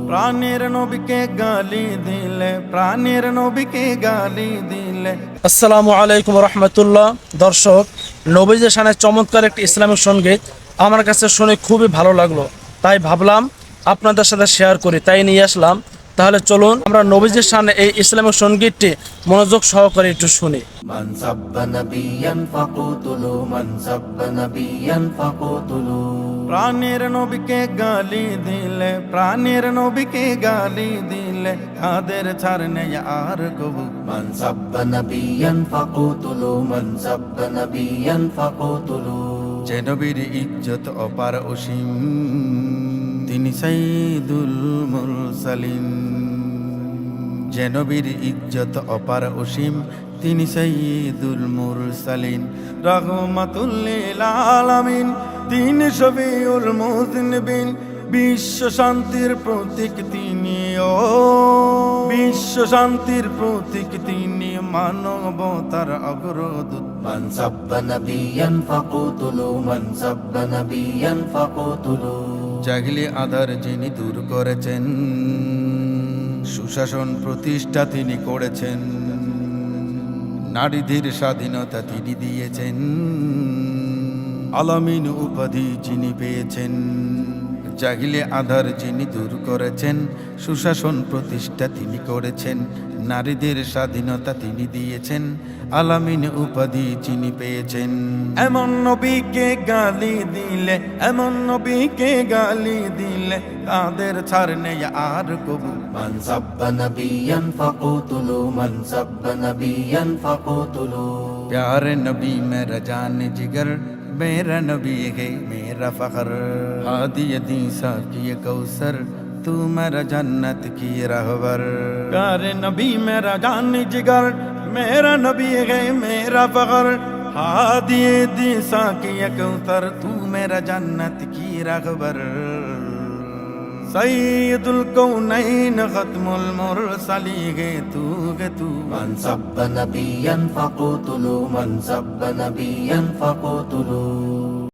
প্রাণের নবীকে গালি দিলে, প্রাণের নবীকে গালি দিলে। আসসালামু আলাইকুম রহমতুল্লাহ। দর্শক, নবীজের শানে চমৎকার একটি ইসলামিক সঙ্গীত আমার কাছে শুনে খুবই ভালো লাগলো, তাই ভাবলাম আপনাদের সাথে শেয়ার করি, তাই নিয়ে আসলাম। তাহলে চলুন আমরা নবীজের শানে এই ইসলামিক সঙ্গীতটি মনোযোগ সহকারে একটু শুনি। মান সাব্বা নাবিয়ান ফাকুতুলু, মান সাব্বা নাবিয়ান ফাকুতুলু। প্রাণের নবীকে গালি দিলে, প্রাণের নবীকে গালি দিলে, তাদের ছাড় নেই আর কবু। মান সাব্বা নাবিয়ান ফাকুতুলু, মান সাব্বা নাবিয়ান ফাকুতুলু। যে নবীর ইজ্জত অপার অসীম, তিনি সাইয়্যিদুল মুরসালিন। যে নবীর ইজ্জত অপার অসীম, তিনি সাইয়্যিদুল মুরসালিন। রাহমাতুল লিল আলামিন, তিনি শফিউল মুযনিবিন। বিশ্ব শান্তির প্রতীক তিনি, ও বিশ্ব শান্তির প্রতীক তিনি, মানবতার অগ্রদূত। মান সাব্বা নাবিয়ান ফাকুতুলু, মান সাব্বা নাবিয়ান ফাকুতুলু। জাহিলি আধার যিনি দূর করেছেন, সুশাসন প্রতিষ্ঠা তিনি করেছেন। নারীদের স্বাধীনতা তিনি দিয়েছেন, আলামিন উপাধি যিনি পেয়েছেন। জাহিলে আধার যিনি দূর করেছেন, সুশাসন প্রতিষ্ঠা তিনি করেছেন। নারীদের স্বাধীনতা তিনি দিয়েছেন, আলামিন উপাধি যিনি পেয়েছেন। এমন নবীকে গালি দিলে, এমন নবীকে গালি দিলে, তাদের ছাড় নেই আর কবু। মান সাব্বা নাবিয়ান ফাকুতুলু, মান সাব্বা নাবিয়ান ফাকুতুলু। প্যারে নবী মেরা জান জিগর, मेरा नबी है मेरा फखर। हादी दी साकी कौसर, तू मेरा जन्नत की रहबर। प्यारे नबी मेरा जान जिगर, मेरा नबी है मेरा फखर। हादी दी साकी कौसर, तू मेरा जन्नत की रहबर। सैयदुल कौनैन खत्मुल मुरसलीन गे तू, गे तू। मान सब्बा नबिय्यन फकुतुलू, मान सब्बा नबिय्यन फकुतुलू।